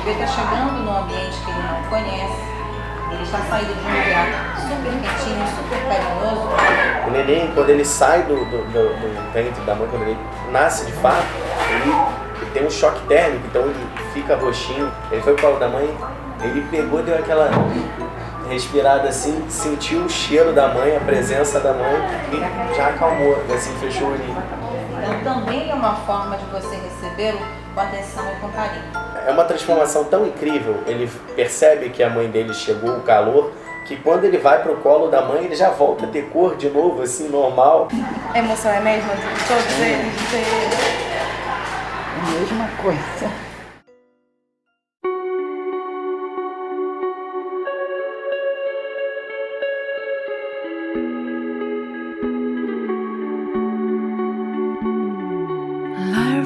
bebê está chegando num ambiente que ele não conhece, ele está saindo de um lugar super quentinho, super carinhoso. O neném, quando ele sai do ventre da mãe, quando ele nasce de fato, ele tem um choque térmico, então ele fica roxinho. Ele foi pro colo da mãe, ele pegou, deu aquela respirada assim, sentiu o cheiro da mãe, a presença da mãe e já acalmou, assim, fechou o olhinho. Então também é uma forma de você recebê-lo com atenção e com carinho. É uma transformação tão incrível, ele percebe que a mãe dele chegou, o calor, que quando ele vai pro colo da mãe, ele já volta a ter cor de novo, assim, normal. A emoção é a mesma de todos eles? A mesma coisa.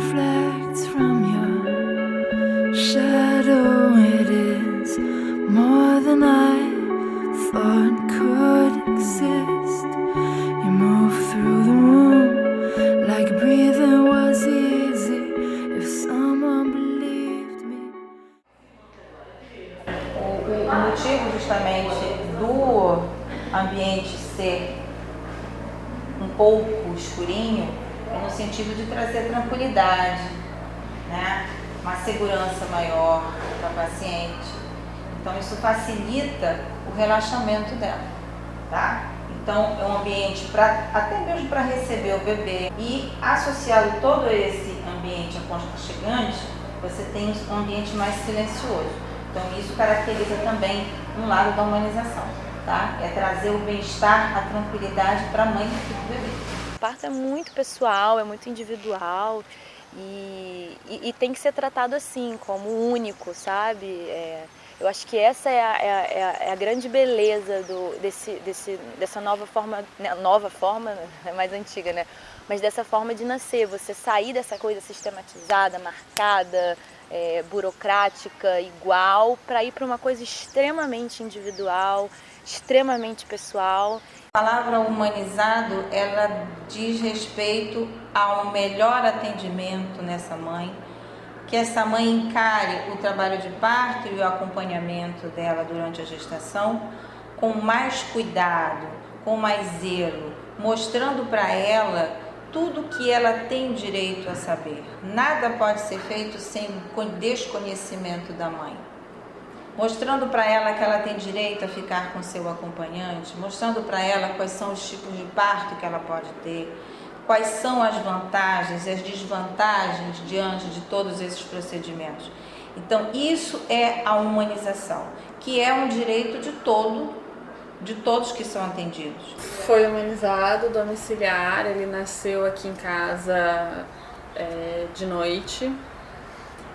Reflects from your shadow. It is more than I thought could exist. You move through the room like breathing was easy. If someone believed me. O motivo justamente do ambiente ser um pouco escurinho é no sentido de trazer tranquilidade, né? Uma segurança maior para a paciente. Então isso facilita o relaxamento dela, tá? Então é um ambiente até mesmo para receber o bebê e associado todo esse ambiente aconchegante, você tem um ambiente mais silencioso. Então isso caracteriza também um lado da humanização, tá? É trazer o bem-estar, a tranquilidade para a mãe e para o bebê. O parto é muito pessoal, é muito individual e tem que ser tratado assim, como único, sabe? Eu acho que essa é a grande beleza dessa nova forma, é mais antiga, né? Mas dessa forma de nascer, você sair dessa coisa sistematizada, marcada, burocrática, igual, para ir para uma coisa extremamente individual, extremamente pessoal. A palavra humanizado, ela diz respeito ao melhor atendimento nessa mãe, que essa mãe encare o trabalho de parto e o acompanhamento dela durante a gestação com mais cuidado, com mais zelo, mostrando para ela tudo que ela tem direito a saber. Nada pode ser feito sem desconhecimento da mãe. Mostrando para ela que ela tem direito a ficar com seu acompanhante, mostrando para ela quais são os tipos de parto que ela pode ter, quais são as vantagens e as desvantagens diante de todos esses procedimentos. Então, isso é a humanização, que é um direito de todos que são atendidos. Foi humanizado, domiciliar, ele nasceu aqui em casa de noite.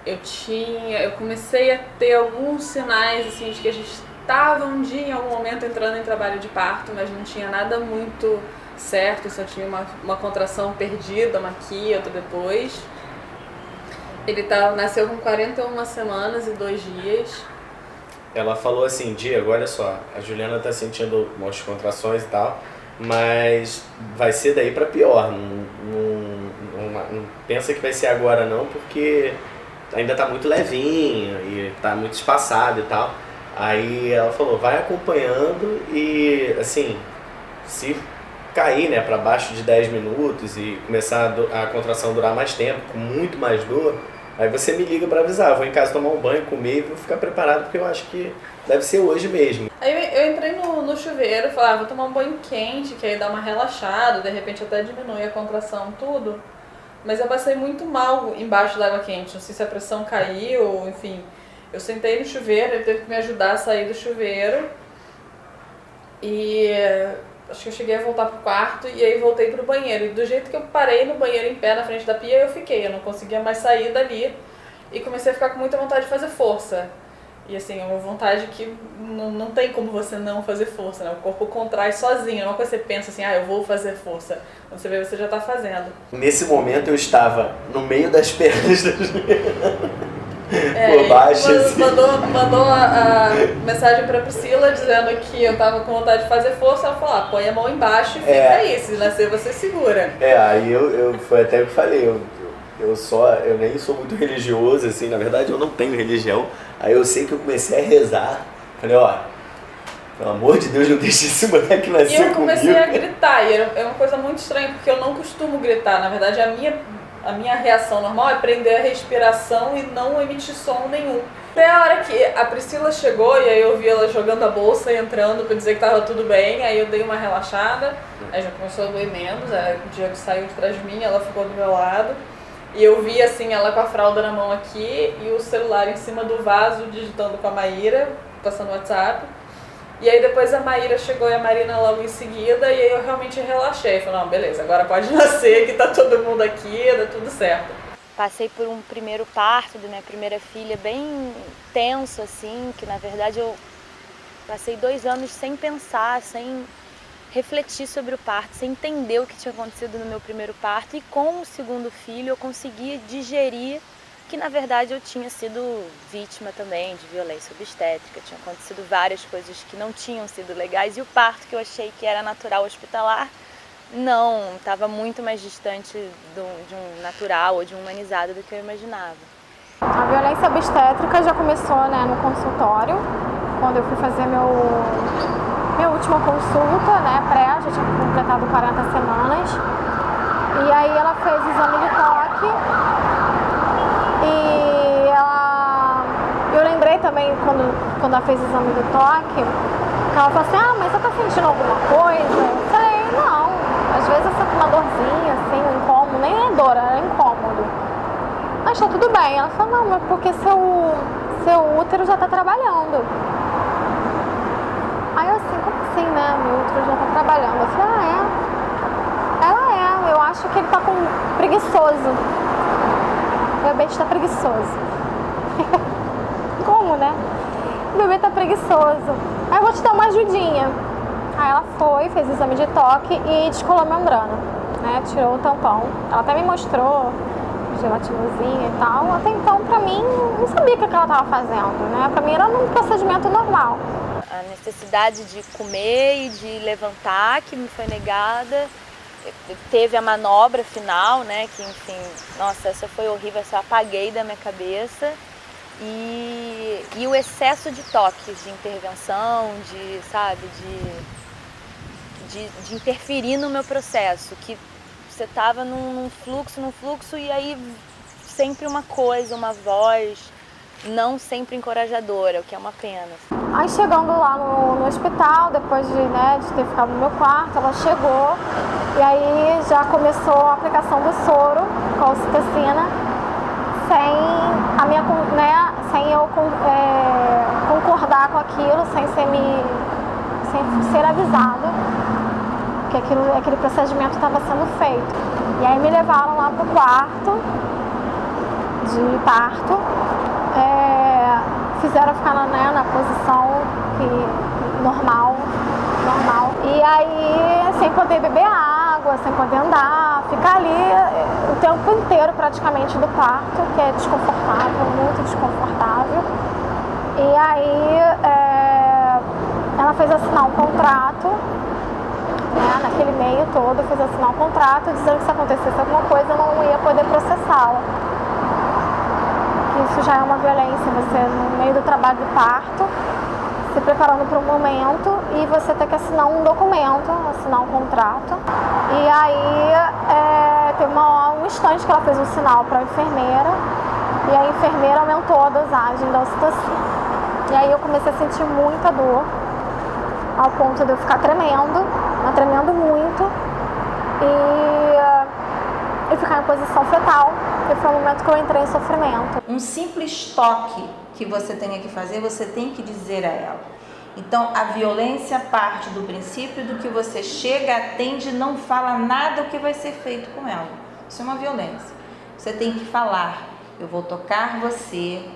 Eu comecei a ter alguns sinais assim, de que a gente estava um dia, em algum momento, entrando em trabalho de parto, mas não tinha nada muito certo, só tinha uma contração perdida, uma aqui, outra depois. Ele nasceu com 41 semanas e 2 dias. Ela falou assim, Diego, olha só, a Juliana tá sentindo umas contrações e tal, mas vai ser daí pra pior, não pensa que vai ser agora não, porque ainda tá muito levinho e tá muito espaçado e tal. Aí ela falou, vai acompanhando e assim, se cair, né, para baixo de 10 minutos e começar a contração durar mais tempo, com muito mais dor, aí você me liga para avisar, eu vou em casa tomar um banho, comer e vou ficar preparado porque eu acho que deve ser hoje mesmo. Aí eu entrei no chuveiro e falei, vou tomar um banho quente, que aí dá uma relaxada, de repente até diminui a contração, tudo. Mas eu passei muito mal embaixo da água quente, não sei se a pressão caiu, enfim. Eu sentei no chuveiro, ele teve que me ajudar a sair do chuveiro. E acho que eu cheguei a voltar pro quarto e aí voltei pro banheiro. E do jeito que eu parei no banheiro em pé na frente da pia, eu fiquei. Eu não conseguia mais sair dali e comecei a ficar com muita vontade de fazer força. E assim, é uma vontade que não tem como você não fazer força, né? O corpo contrai sozinho, não é uma coisa que você pensa assim, eu vou fazer força. Quando você vê, você já tá fazendo. Nesse momento eu estava no meio das pernas da Juliana. Por baixo, assim. Mandou a mensagem pra Priscila dizendo que eu tava com vontade de fazer força. Ela falou, põe a mão embaixo e fica aí, se nascer você segura. Aí eu foi até o que eu falei, eu nem sou muito religioso, assim, na verdade eu não tenho religião. Aí eu sei que eu comecei a rezar. Falei, ó, pelo amor de Deus, não deixe esse moleque nascer comigo. E eu comecei a gritar, e é uma coisa muito estranha, porque eu não costumo gritar. Na verdade, a minha reação normal é prender a respiração e não emitir som nenhum. Até a hora que a Priscila chegou, e aí eu vi ela jogando a bolsa e entrando pra dizer que tava tudo bem, aí eu dei uma relaxada, aí já começou a doer menos, aí o Diego saiu de trás de mim, ela ficou do meu lado, e eu vi assim, ela com a fralda na mão aqui, e o celular em cima do vaso, digitando com a Maíra, passando o WhatsApp. E aí depois a Maíra chegou e a Marina logo em seguida, e aí eu realmente relaxei. Falei, não, beleza, agora pode nascer, que tá todo mundo aqui, dá tudo certo. Passei por um primeiro parto da minha primeira filha bem tenso, assim, que na verdade eu passei 2 anos sem pensar, sem refletir sobre o parto, sem entender o que tinha acontecido no meu primeiro parto. E com o segundo filho eu conseguia digerir que na verdade eu tinha sido vítima também de violência obstétrica, tinha acontecido várias coisas que não tinham sido legais, e o parto que eu achei que era natural hospitalar, não, estava muito mais distante de um natural ou de um humanizado do que eu imaginava. A violência obstétrica já começou, né, no consultório, quando eu fui fazer minha última consulta, né, pré, já tinha completado 40 semanas, e aí ela fez exame de toque. E eu lembrei também, quando ela fez o exame do toque, que ela falou assim, mas você tá sentindo alguma coisa? Eu falei, não, às vezes eu sinto uma dorzinha, assim, um incômodo, nem é dor, era incômodo. Mas tá tudo bem. Ela falou, não, mas porque seu útero já tá trabalhando. Aí eu assim, como assim, né, meu útero já tá trabalhando? Eu falei, eu acho que ele tá preguiçoso. O bebê está preguiçoso. Como, né? O bebê está preguiçoso. Aí eu vou te dar uma ajudinha. Aí ela foi, fez o exame de toque e descolou a membrana, né? Tirou o tampão. Ela até me mostrou gelatinozinha e tal. Até então, pra mim, não sabia o que ela estava fazendo, né? Pra mim era um procedimento normal. A necessidade de comer e de levantar, que me foi negada. Teve a manobra final, né, que enfim, nossa, essa foi horrível, essa eu apaguei da minha cabeça. E o excesso de toques, de intervenção, de interferir no meu processo, que você estava num fluxo, e aí sempre uma coisa, uma voz, não sempre encorajadora, o que é uma pena. Aí chegando lá no hospital, depois de ter ficado no meu quarto, ela chegou e aí já começou a aplicação do soro com a ocitocina, sem eu concordar com aquilo, sem ser avisada que aquele procedimento estava sendo feito. E aí me levaram lá pro quarto de parto. Fizeram ficar na posição normal. E aí, sem poder beber água, sem poder andar, ficar ali o tempo inteiro praticamente do parto, que é desconfortável, muito desconfortável. E aí, ela fez assinar um contrato, né, naquele meio todo, fez assinar um contrato dizendo que se acontecesse alguma coisa eu não ia poder processá-la. Isso já é uma violência, você no meio do trabalho do parto, se preparando para um momento e você tem que assinar um documento, assinar um contrato. E aí teve um instante que ela fez um sinal para a enfermeira e a enfermeira aumentou a dosagem da ocitocina. E aí eu comecei a sentir muita dor, ao ponto de eu ficar tremendo muito e ficar em posição fetal. E foi o momento que eu entrei em sofrimento. Um simples toque que você tenha que fazer, você tem que dizer a ela. Então, a violência parte do princípio do que você chega, atende e não fala nada o que vai ser feito com ela. Isso é uma violência. Você tem que falar, eu vou tocar você,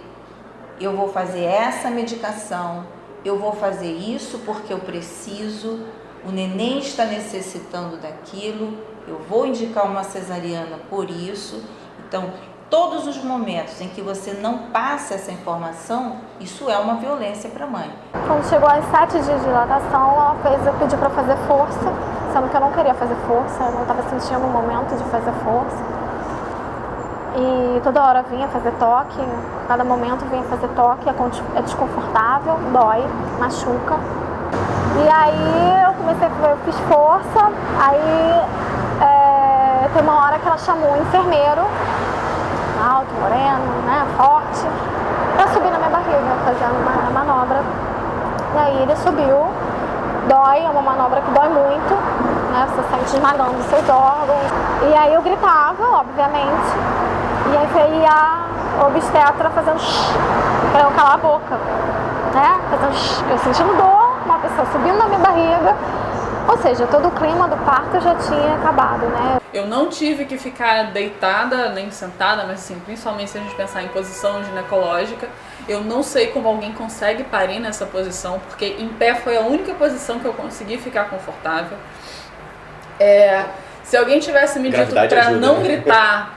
eu vou fazer essa medicação, eu vou fazer isso porque eu preciso, o neném está necessitando daquilo, eu vou indicar uma cesariana por isso. Então, todos os momentos em que você não passa essa informação, isso é uma violência para a mãe. Quando chegou aos 7 dias de dilatação, eu pedi para fazer força, sendo que eu não queria fazer força, eu não estava sentindo o momento de fazer força. e toda hora vinha fazer toque, cada momento vinha fazer toque, é desconfortável, dói, machuca. E aí eu fiz força, aí tem uma hora que ela chamou um enfermeiro, alto, moreno, né, forte, pra subir na minha barriga, fazendo uma manobra. E aí ele subiu, dói, é uma manobra que dói muito, né, você sente esmagando os seus órgãos. E aí eu gritava, obviamente, e aí veio a obstetra fazendo pra eu calar a boca, né, fazendo eu sentindo dor, uma pessoa subindo na minha barriga, ou seja, todo o clima do parto já tinha acabado, né. Eu não tive que ficar deitada nem sentada, mas assim, principalmente se a gente pensar em posição ginecológica, eu não sei como alguém consegue parir nessa posição, porque em pé foi a única posição que eu consegui ficar confortável. Se alguém tivesse me dito para não gritar,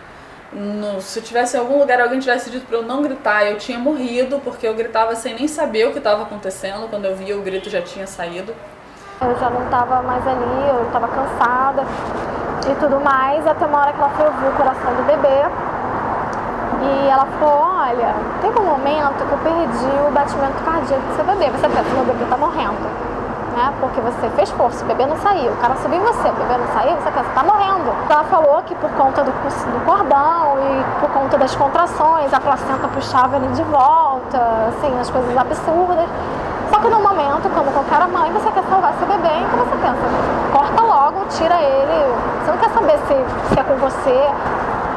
se tivesse em algum lugar alguém tivesse dito para eu não gritar, eu tinha morrido, porque eu gritava sem nem saber o que estava acontecendo. Quando eu via, o grito já tinha saído. Eu já não estava mais ali, eu estava cansada e tudo mais, até uma hora que ela foi ouvir o coração do bebê. E ela falou, olha, teve um momento que eu perdi o batimento cardíaco do seu bebê. Você pensa, meu bebê tá morrendo, né? Porque você fez força, o bebê não saiu. O cara subiu em você, o bebê não saiu, você pensa, tá morrendo. Então ela falou que por conta do cordão e por conta das contrações, a placenta puxava ele de volta, assim, as coisas absurdas. Só que no momento, como qualquer mãe, você quer salvar seu bebê, então você pensa, corta logo, tira ele. Você não quer saber se é com você,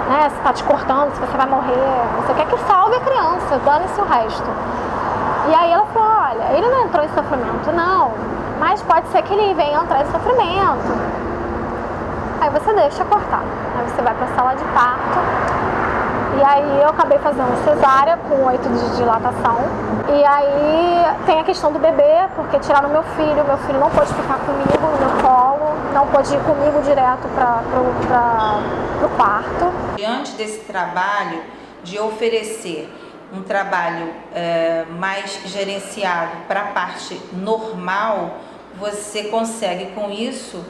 né, se tá te cortando, se você vai morrer. Você quer que salve a criança, dane-se o resto. E aí ela falou, olha, ele não entrou em sofrimento, não, mas pode ser que ele venha entrar em sofrimento. Aí você deixa cortar. Aí você vai pra sala de parto. E aí eu acabei fazendo cesárea com 8 dias de dilatação. E aí tem a questão do bebê, porque tiraram meu filho não pôde ficar comigo no meu colo, não pôde ir comigo direto pro parto. Diante desse trabalho de oferecer um trabalho mais gerenciado para a parte normal, você consegue com isso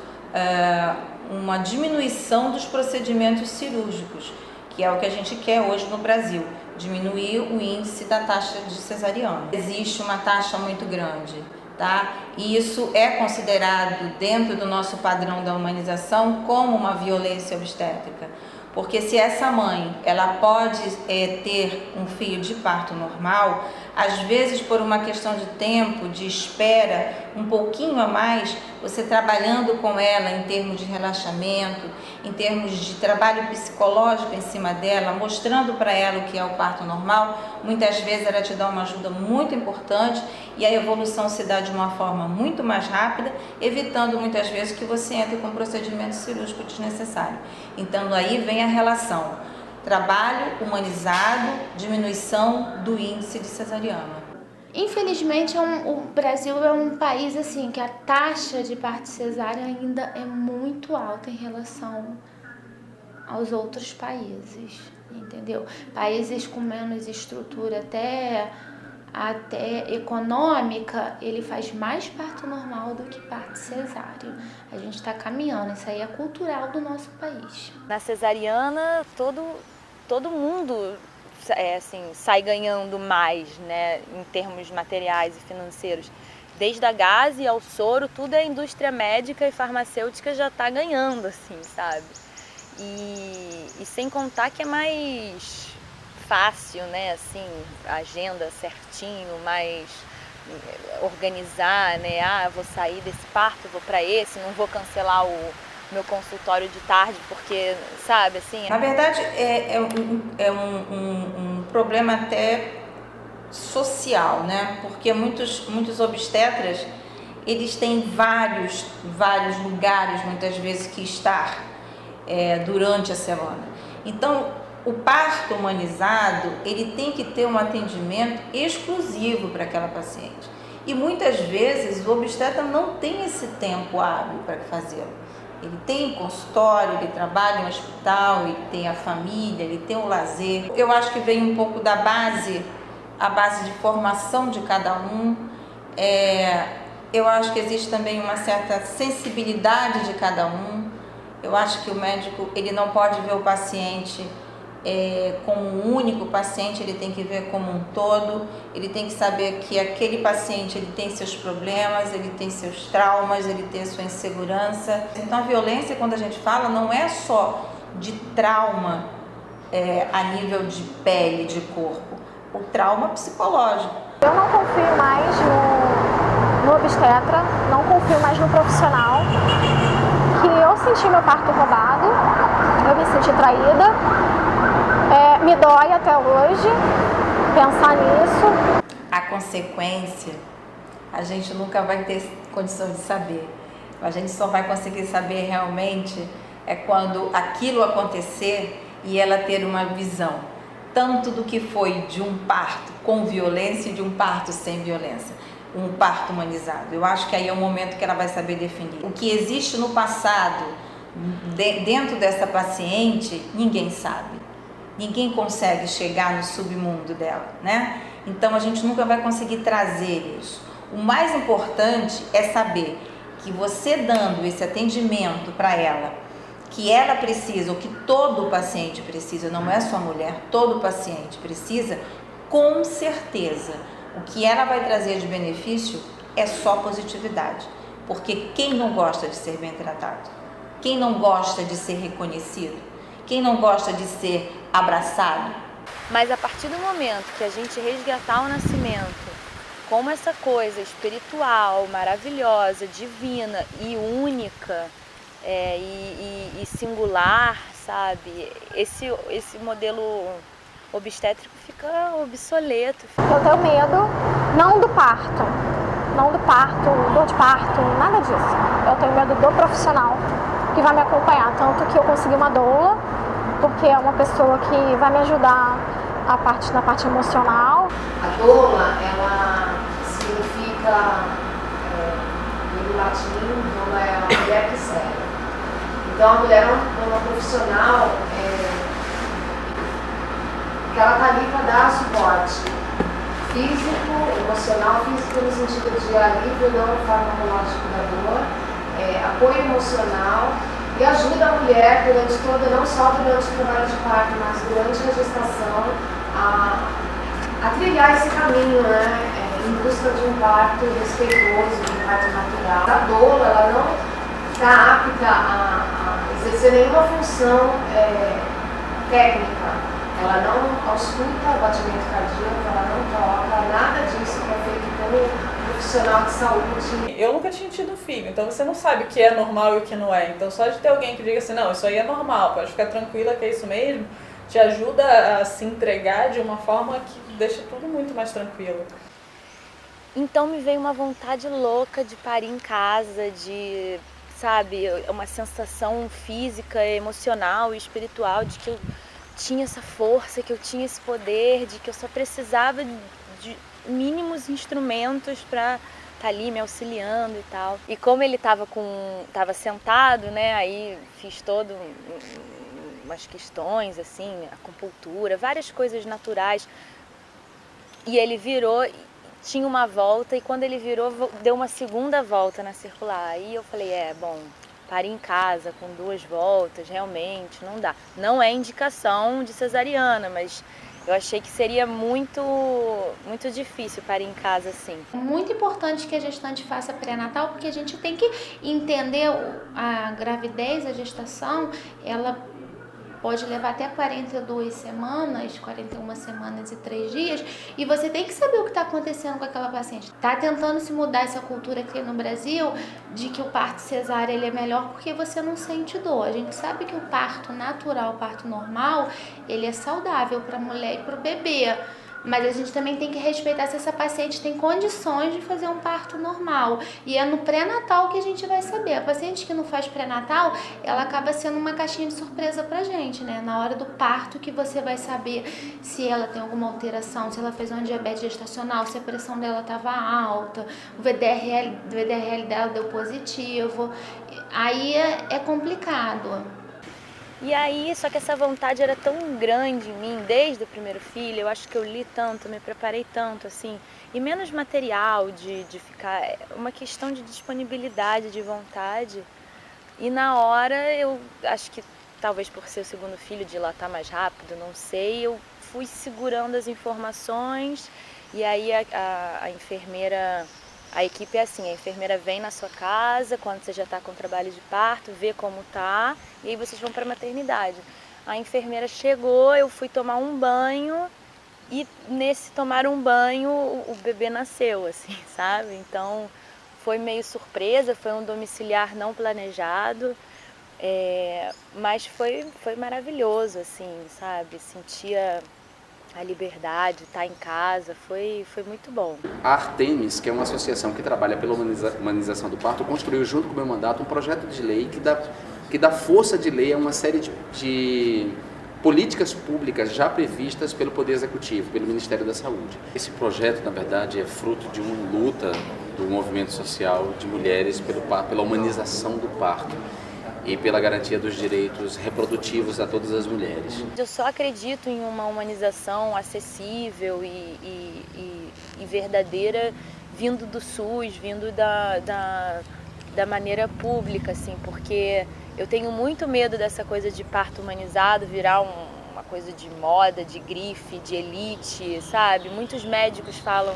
uma diminuição dos procedimentos cirúrgicos, que é o que a gente quer hoje no Brasil, diminuir o índice da taxa de cesariana. Existe uma taxa muito grande, tá? E isso é considerado dentro do nosso padrão da humanização como uma violência obstétrica. Porque se essa mãe, ela pode ter um filho de parto normal, às vezes por uma questão de tempo, de espera, um pouquinho a mais, você trabalhando com ela em termos de relaxamento, em termos de trabalho psicológico em cima dela, mostrando para ela o que é o parto normal, muitas vezes ela te dá uma ajuda muito importante e a evolução se dá de uma forma muito mais rápida, evitando muitas vezes que você entre com um procedimento cirúrgico desnecessário. Então aí vem a relação trabalho humanizado, diminuição do índice de cesariana. Infelizmente, o Brasil é um país assim que a taxa de parto cesárea ainda é muito alta em relação aos outros países, entendeu? Países com menos estrutura até econômica, ele faz mais parto normal do que parto cesáreo. A gente está caminhando, isso aí é cultural do nosso país. Na cesariana, todo mundo sai ganhando mais, né, em termos materiais e financeiros. Desde a gase ao soro, tudo a indústria médica e farmacêutica já está ganhando, assim, sabe? E sem contar que é mais fácil, né, assim, agenda certinho, mais organizar, né, vou sair desse parto, vou para esse, não vou cancelar o meu consultório de tarde, porque, sabe, assim... Na verdade, é um problema até social, né? Porque muitos obstetras, eles têm vários lugares, muitas vezes, que estar durante a semana. Então, o parto humanizado, ele tem que ter um atendimento exclusivo para aquela paciente. E muitas vezes o obstetra não tem esse tempo hábil para fazê-lo. Ele tem consultório, ele trabalha em um hospital, ele tem a família, ele tem o lazer. Eu acho que vem um pouco da base, a base de formação de cada um. Eu acho que existe também uma certa sensibilidade de cada um. Eu acho que o médico, ele não pode ver o paciente como um único paciente, ele tem que ver como um todo, ele tem que saber que aquele paciente ele tem seus problemas, ele tem seus traumas, ele tem a sua insegurança. Então a violência, quando a gente fala, não é só de trauma a nível de pele, de corpo, o trauma psicológico. Eu não confio mais no obstetra, não confio mais no profissional, que eu senti meu parto roubado, eu me senti traída. Me dói até hoje pensar nisso. A consequência, a gente nunca vai ter condição de saber. A gente só vai conseguir saber realmente quando aquilo acontecer e ela ter uma visão, tanto do que foi de um parto com violência e de um parto sem violência, um parto humanizado. Eu acho que aí é o momento que ela vai saber definir. O que existe no passado, dentro dessa paciente, ninguém sabe. Ninguém consegue chegar no submundo dela, né? Então a gente nunca vai conseguir trazer isso. O mais importante é saber que você dando esse atendimento para ela, que ela precisa, ou que todo paciente precisa, não é só a mulher, todo paciente precisa, com certeza, o que ela vai trazer de benefício é só positividade. Porque quem não gosta de ser bem tratado? Quem não gosta de ser reconhecido? Quem não gosta de ser abraçado? Mas a partir do momento que a gente resgatar o nascimento como essa coisa espiritual, maravilhosa, divina e única e singular, sabe? Esse modelo obstétrico fica obsoleto. Eu tenho medo, não do parto, dor de parto, nada disso. Eu tenho medo do profissional que vai me acompanhar, tanto que eu consegui uma doula, porque é uma pessoa que vai me ajudar na parte emocional. A doula, ela significa, no latim, doula é a mulher que serve. Então a mulher é uma profissional que ela está ali para dar suporte físico, emocional, físico no sentido de alívio não farmacológico da dor, apoio emocional, e ajuda a mulher durante toda, não só durante o trabalho de parto, mas durante a gestação, a trilhar esse caminho, né, em busca de um parto respeitoso, de um parto natural. A doula, ela não está apta a exercer nenhuma função técnica. Ela não ausculta o batimento cardíaco, ela não toca, nada disso que é feito pelo profissional de saúde. Eu nunca tinha tido filho, então você não sabe o que é normal e o que não é. Então só de ter alguém que diga assim, não, isso aí é normal, pode ficar tranquila que é isso mesmo, te ajuda a se entregar de uma forma que deixa tudo muito mais tranquilo. Então me veio uma vontade louca de parir em casa, de, sabe, uma sensação física, emocional e espiritual de que eu tinha essa força, que eu tinha esse poder, de que eu só precisava de mínimos instrumentos para estar ali me auxiliando e tal. E como ele estava sentado, né, aí fiz todo umas questões, assim, acupuntura, várias coisas naturais. E ele virou, tinha uma volta, e quando ele virou, deu uma segunda volta na circular. Aí eu falei, pare em casa com 2 voltas, realmente, não dá. Não é indicação de cesariana, mas eu achei que seria muito difícil parir em casa assim. É muito importante que a gestante faça pré-natal, porque a gente tem que entender a gravidez, a gestação, ela pode levar até 42 semanas, 41 semanas e 3 dias, e você tem que saber o que está acontecendo com aquela paciente. Está tentando se mudar essa cultura aqui no Brasil de que o parto cesárea ele é melhor porque você não sente dor. A gente sabe que o parto natural, o parto normal, ele é saudável para a mulher e para o bebê. Mas a gente também tem que respeitar se essa paciente tem condições de fazer um parto normal. E é no pré-natal que a gente vai saber. A paciente que não faz pré-natal, ela acaba sendo uma caixinha de surpresa pra gente, né? Na hora do parto que você vai saber se ela tem alguma alteração, se ela fez uma diabetes gestacional, se a pressão dela estava alta, o VDRL dela deu positivo. Aí é complicado. E aí, só que essa vontade era tão grande em mim, desde o primeiro filho, eu acho que eu li tanto, me preparei tanto, assim, e menos material de ficar, uma questão de disponibilidade, de vontade. E na hora, eu acho que talvez por ser o segundo filho, dilatar mais rápido, não sei, eu fui segurando as informações e aí a enfermeira, a equipe é assim, a enfermeira vem na sua casa quando você já está com trabalho de parto, vê como tá e aí vocês vão para a maternidade. A enfermeira chegou, eu fui tomar um banho e nesse tomar um banho o bebê nasceu, assim, sabe? Então foi meio surpresa, foi um domiciliar não planejado, mas foi maravilhoso, assim, sabe? Sentia a liberdade, estar em casa, foi muito bom. A Artemis, que é uma associação que trabalha pela humanização do parto, construiu junto com o meu mandato um projeto de lei que dá força de lei a uma série de políticas públicas já previstas pelo Poder Executivo, pelo Ministério da Saúde. Esse projeto, na verdade, é fruto de uma luta do movimento social de mulheres pela humanização do parto e pela garantia dos direitos reprodutivos a todas as mulheres. Eu só acredito em uma humanização acessível e verdadeira vindo do SUS, vindo da maneira pública, assim, porque eu tenho muito medo dessa coisa de parto humanizado virar uma coisa de moda, de grife, de elite, sabe? Muitos médicos falam,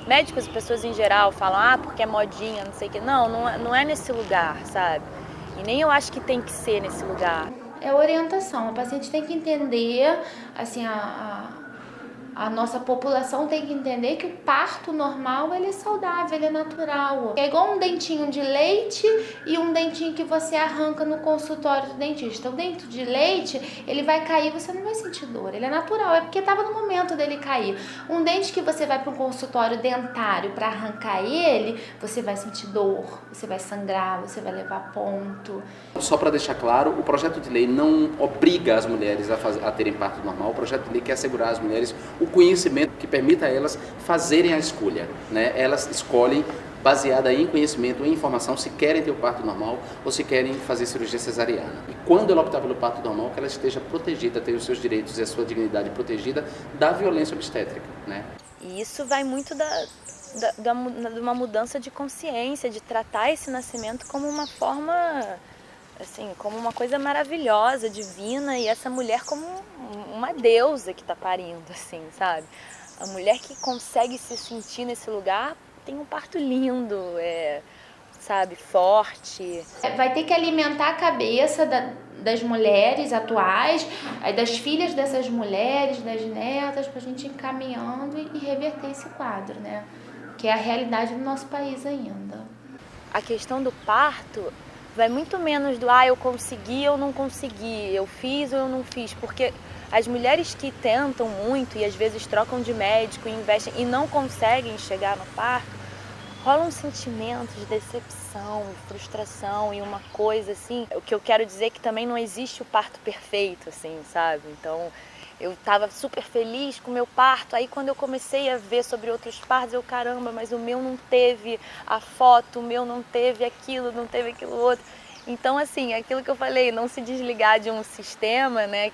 médicos e pessoas em geral falam, porque é modinha, não sei o quê. Não é nesse lugar, sabe? E nem eu acho que tem que ser nesse lugar. É orientação, a paciente tem que entender, assim, a nossa população tem que entender que o parto normal, ele é saudável, ele é natural. É igual um dentinho de leite e um dentinho que você arranca no consultório do dentista. O dente de leite, ele vai cair, você não vai sentir dor, ele é natural, é porque estava no momento dele cair. Um dente que você vai para um consultório dentário para arrancar ele, você vai sentir dor, você vai sangrar, você vai levar ponto. Só para deixar claro, o projeto de lei não obriga as mulheres a terem parto normal, o projeto de lei quer assegurar às mulheres o conhecimento que permita a elas fazerem a escolha, né? Elas escolhem baseada em conhecimento, em informação, se querem ter o parto normal ou se querem fazer cirurgia cesariana. E quando ela optar pelo parto normal, que ela esteja protegida, tenha os seus direitos e a sua dignidade protegida da violência obstétrica, né? E isso vai muito de uma mudança de consciência, de tratar esse nascimento como uma forma, assim, como uma coisa maravilhosa, divina, e essa mulher como uma deusa que está parindo, assim, sabe? A mulher que consegue se sentir nesse lugar tem um parto lindo, sabe, forte. Vai ter que alimentar a cabeça das mulheres atuais, das filhas dessas mulheres, das netas, pra gente ir encaminhando e reverter esse quadro, né? Que é a realidade do nosso país ainda. A questão do parto vai muito menos do eu consegui ou não consegui, eu fiz ou eu não fiz, porque as mulheres que tentam muito e às vezes trocam de médico e investem e não conseguem chegar no parto, rola um sentimento de decepção, frustração e uma coisa assim. O que eu quero dizer é que também não existe o parto perfeito, assim, sabe? Então, eu estava super feliz com o meu parto, aí quando eu comecei a ver sobre outros partos, eu, caramba, mas o meu não teve a foto, o meu não teve aquilo, não teve aquilo outro. Então, assim, aquilo que eu falei, não se desligar de um sistema, né,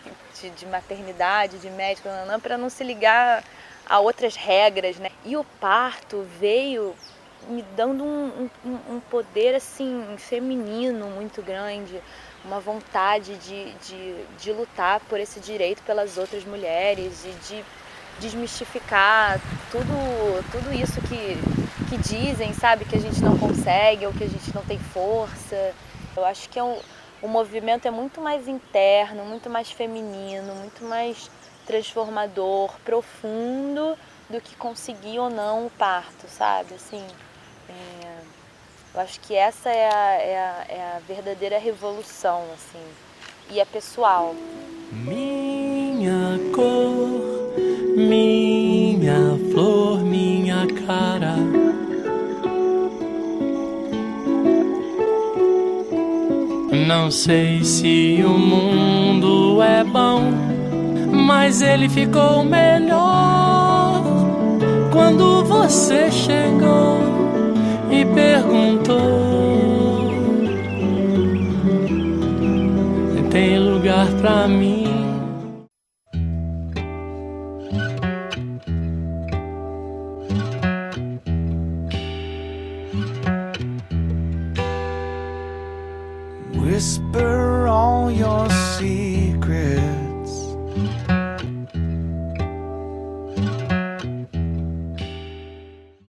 de maternidade, de médico, para não se ligar a outras regras, né. E o parto veio me dando um poder, assim, feminino muito grande, uma vontade de lutar por esse direito pelas outras mulheres e de desmistificar tudo isso que dizem, sabe, que a gente não consegue ou que a gente não tem força. Eu acho que o movimento é muito mais interno, muito mais feminino, muito mais transformador, profundo do que conseguir ou não o parto, sabe? Assim, eu acho que essa é a verdadeira revolução, assim, e é pessoal. Minha cor, minha flor, minha cara. Não sei se o mundo é bom, mas ele ficou melhor quando você chegou e perguntou: tem lugar pra mim? Whisper all your